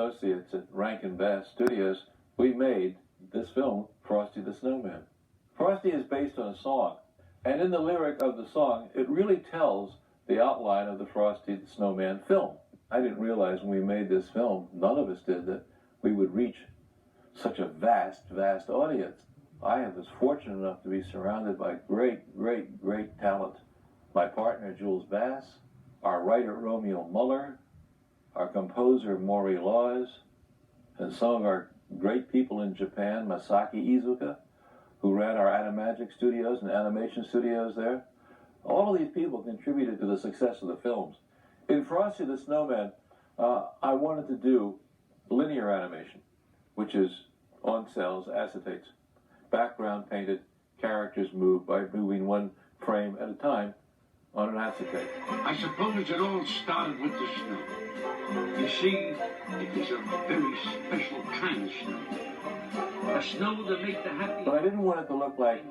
associates at Rankin-Bass Studios, we made this film, Frosty the Snowman. Frosty is based on a song, and in the lyric of the song, it really tells the outline of the Frosty the Snowman film. I didn't realize when we made this film, none of us did, that we would reach such a vast, vast audience. I was fortunate enough to be surrounded by great, great, great talent. My partner, Jules Bass, our writer, Romeo Muller, our composer, Maury Laws, and some of our great people in Japan, Masaki Izuka, who ran our Animagic studios and animation studios there. All of these people contributed to the success of the films. In Frosty the Snowman, I wanted to do linear animation, which is on cells, acetates. Background painted, characters move by moving one frame at a time on an acetate. I suppose it all started with the snow. You see, it was a very special kind of snow. A snow that made the happy... But I didn't want it to look like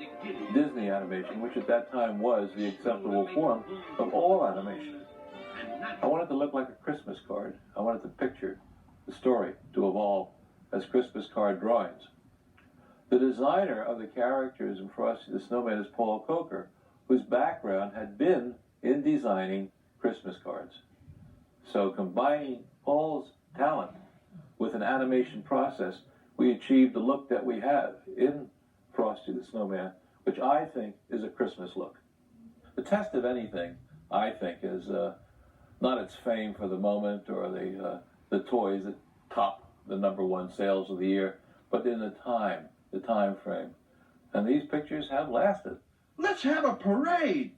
Disney animation, which at that time was the acceptable form of all animation. I wanted to look like a Christmas card. I wanted to picture the story to evolve as Christmas card drawings. The designer of the characters in Frosty the Snowman is Paul Coker, whose background had been in designing Christmas cards. So combining Paul's talent with an animation process, we achieved the look that we have in Frosty the Snowman, which I think is a Christmas look. The test of anything, I think, is not its fame for the moment or the toys that top the #1 sales of the year, but in the time frame. And these pictures have lasted. Let's have a parade!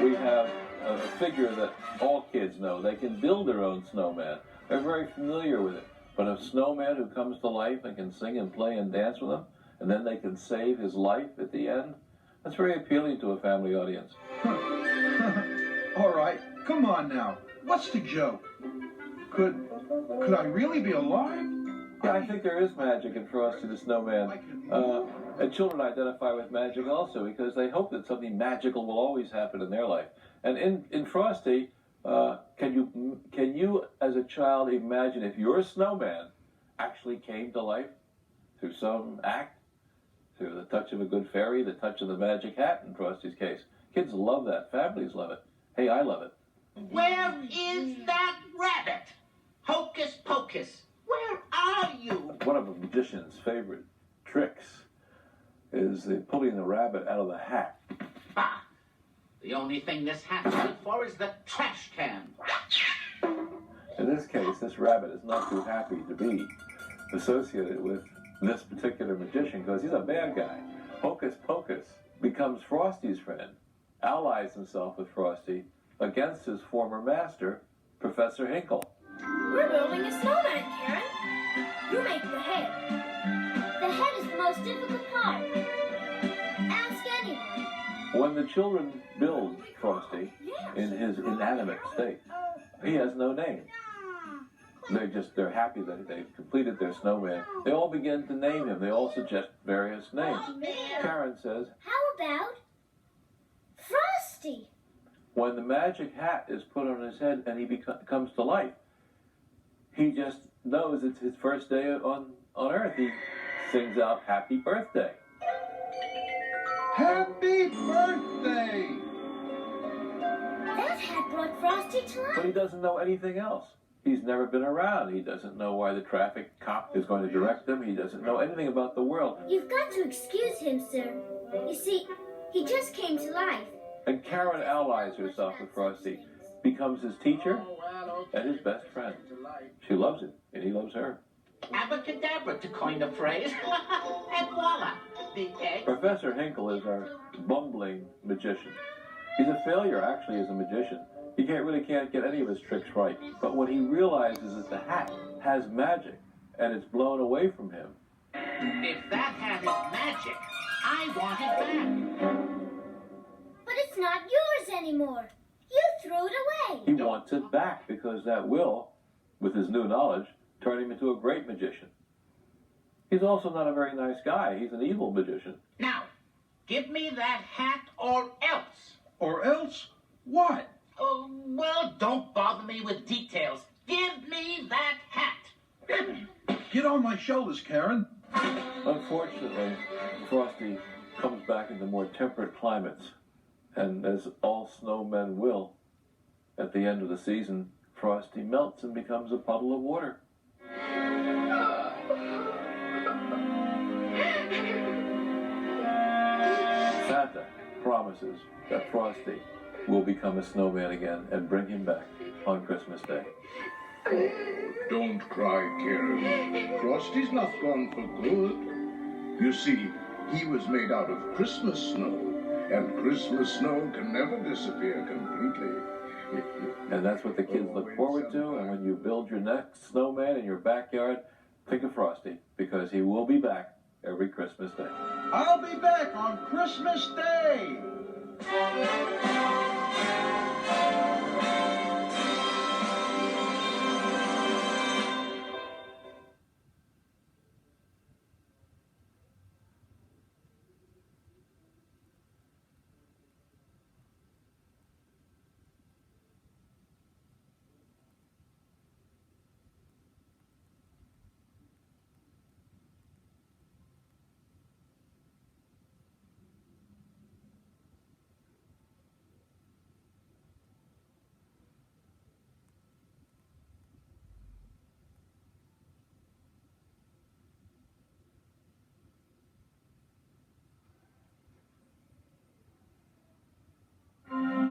We have a figure that all kids know. They can build their own snowman. They're very familiar with it. But a snowman who comes to life and can sing and play and dance with them, and then they can save his life at the end, that's very appealing to a family audience. All right, come on now. What's the joke? Could I really be alive? Yeah, I think there is magic in Frosty the Snowman. And children identify with magic also because they hope that something magical will always happen in their life. And in Frosty, can you as a child imagine if your snowman actually came to life through some act, through the touch of a good fairy, the touch of the magic hat in Frosty's case? Kids love that. Families love it. Hey, I love it. Where is that rabbit? Hocus Pocus, where are you? One of a magician's favorite tricks is pulling the rabbit out of the hat. Bah! The only thing this hat's good for is the trash can. In this case, this rabbit is not too happy to be associated with this particular magician because he's a bad guy. Hocus Pocus becomes Frosty's friend, allies himself with Frosty against his former master, Professor Hinkle. We're building a snowman, Karen. You make the head. The head is the most difficult part. Ask anyone. When the children build Frosty in his inanimate state, he has no name. They're happy that they've completed their snowman. They all begin to name him. They all suggest various names. Karen says, how about Frosty? When the magic hat is put on his head and he comes to life, he just knows it's his first day on Earth. He sings out, "Happy birthday." Happy birthday! That hat brought Frosty to life. But he doesn't know anything else. He's never been around. He doesn't know why the traffic cop is going to direct him. He doesn't know anything about the world. You've got to excuse him, sir. You see, he just came to life. And Karen allies herself with Frosty, becomes his teacher and his best friend. She loves him, and he loves her. Abracadabra, to coin the phrase. And voila, the egg. Professor Hinkle is our bumbling magician. He's a failure, actually, as a magician. He can't get any of his tricks right. But when he realizes that the hat has magic, and it's blown away from him. If that hat is magic, I want it back. But it's not yours anymore. You threw it away. He wants it back because that will, with his new knowledge, turn him into a great magician. He's also not a very nice guy. He's an evil magician. Now, give me that hat or else. Or else what? Oh, well, don't bother me with details. Give me that hat. Get on my shoulders, Karen. Unfortunately, Frosty comes back into more temperate climates, and as all snowmen will, at the end of the season, Frosty melts and becomes a puddle of water. Santa promises that Frosty will become a snowman again and bring him back on Christmas Day. Oh, don't cry, Karen. Frosty's not gone for good. You see, he was made out of Christmas snow, and Christmas snow can never disappear completely. And that's what the kids look forward to, and when you build your next snowman in your backyard, think of Frosty, because he will be back every Christmas Day. I'll be back on Christmas Day.